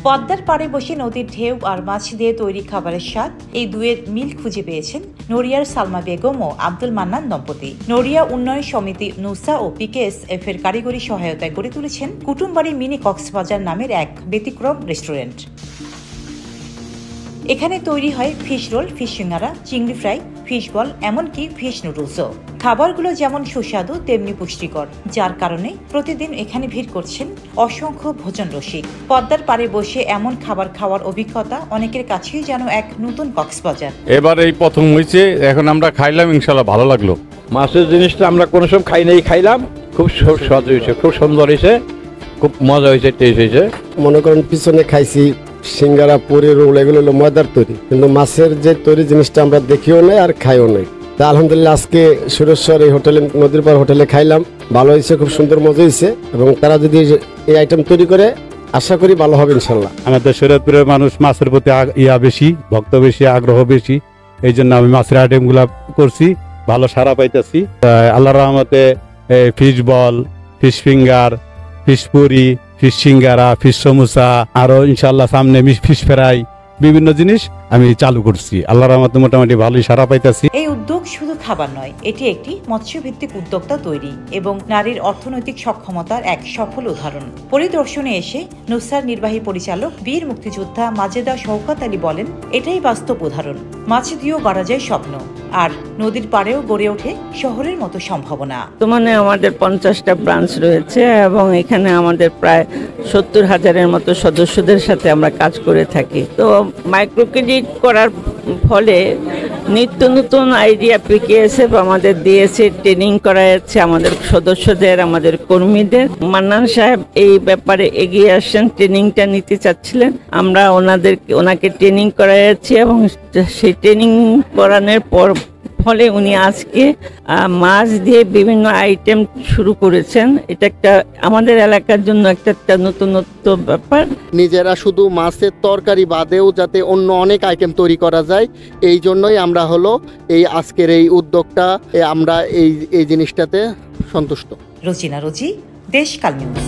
পদ্মার পাড়ে বসে নদীর ঢেউ আর মাছ দিয়ে তৈরি খাবারের স্বাদ, এই দুয়ের মিল খুঁজে পেয়েছেন নড়িয়ার সালমা বেগম ও আব্দুল মান্নান দম্পতি। নড়িয়া উন্নয়ন সমিতি নুসা ও পিকেএসএফ এর কারিগরি সহায়তায় গড়ে তুলেছেন কুটুমবাড়ি মিনি কক্সবাজার নামের এক ব্যতিক্রম রেস্টুরেন্ট। এখানে তৈরি হয় ফিশ রোল, ফিশ সিঙ্গারা, চিংড়ি ফ্রাই, ফিশ বল, এমনকি ফিশ নুডলসও। খাবারগুলো যেমন সুস্বাদু তেমনি পুষ্টিকর, যার কারণে প্রতিদিন এখানে ভিড় করছেন অসংখ্য ভোজন রসিক। পদ্মার পাড়ে বসে এমন খাবার খাওয়ার অভিজ্ঞতা অনেকের কাছেই যেন এক নতুন কক্সবাজার। এবার এই প্রথম হয়েছে, এখন আমরা খাইলাম, ইনশাল্লাহ ভালো লাগলো। মাছের জিনিসটা আমরা কোনো সময় খাই নাই, খাইলাম, খুব স্বাদ হয়েছে, খুব সুন্দর হয়েছে, খুব মজা হয়েছে, টেস্ট হয়েছে। মনে করেন পিছনে খাইছি সিঙ্গারা, পুরি, রোল, এগুলো হলো ময়দার তৈরি, কিন্তু মাছের যে তৈরি জিনিসটা আমরা দেখিও নাই আর খাইও নাই। তা আলহামদুলিল্লাহ আজকে সুরেশ্বর এই হোটেলে, নদীর পার হোটেলে খাইলাম, ভালো হয়েছে, খুব সুন্দর মজা হয়েছে। এবং তারা যদি এই আইটেম তৈরি করে আশা করি ভালো হবে ইনশাল্লাহ। আমাদের শরীয়তপুরের মানুষ মাছের প্রতি বেশি, ভক্ত বেশি, আগ্রহ বেশি, এই জন্য আমি মাছের আইটেম গুলা করছি, ভালো সারা পাইতেছি। আল্লাহর রহমতে fish ball, fish finger, fish puri, fish singara, fish samosa, আরো ইনশাল্লাহ সামনে ফিশ ফ্রাই, বিভিন্ন জিনিস আমি চালু করছি। আল্লাহর রহমতে মোটামুটি ভালোই সারা পাইতেছি। এই উদ্যোগ শুধু খাবার নয়, এটি একটি মৎস্যভিত্তিক উদ্যোক্তা তৈরি এবং নারীর অর্থনৈতিক সক্ষমতার এক সফল উদাহরণ। পরিদর্শনে এসে নুসার নির্বাহী পরিচালক বীর মুক্তিযোদ্ধা মাজেদা শওকত আলী বলেন, এটাই বাস্তব উদাহরণ। মাছ দিয়েও গড়া যায় স্বপ্ন, আর নদীর পাড়েও গড়ে ওঠে শহরের মতো সম্ভাবনা। বর্তমানে আমাদের 50টা ব্রাঞ্চ রয়েছে এবং এখানে আমাদের প্রায় 70,000-এর মতো সদস্যদের সাথে আমরা কাজ করে থাকি। তো মাইক্রো ক্রেডিট করার ফলে নিত্য নতুন আইডিয়া পিকেএসএফ আমাদের দিয়েছে, ট্রেনিং করাচ্ছে আমাদের সদস্যদের, আমাদের কর্মীদের। মান্নান সাহেব এই ব্যাপারে এগিয়ে আসছেন, ট্রেনিংটা নিতে চাচ্ছিলেন, আমরা ওনাকে ট্রেনিং করাচ্ছি এবং সেই ট্রেনিং করানোর ফলে উনি আজকে মাছ দিয়ে বিভিন্ন আইটেম শুরু করেছেন। এটা একটা আমাদের এলাকার জন্য একটা নতুনত্ব ব্যাপার। নিজেরা শুধু মাছের তরকারি বাদেও যাতে অন্য অনেক আইটেম তৈরি করা যায়, এই জন্যই আমরা এই আজকের এই উদ্যোগটা, আমরা এই জিনিসটাতে সন্তুষ্ট। রোজিনা রোজি, দেশকাল নিউজ।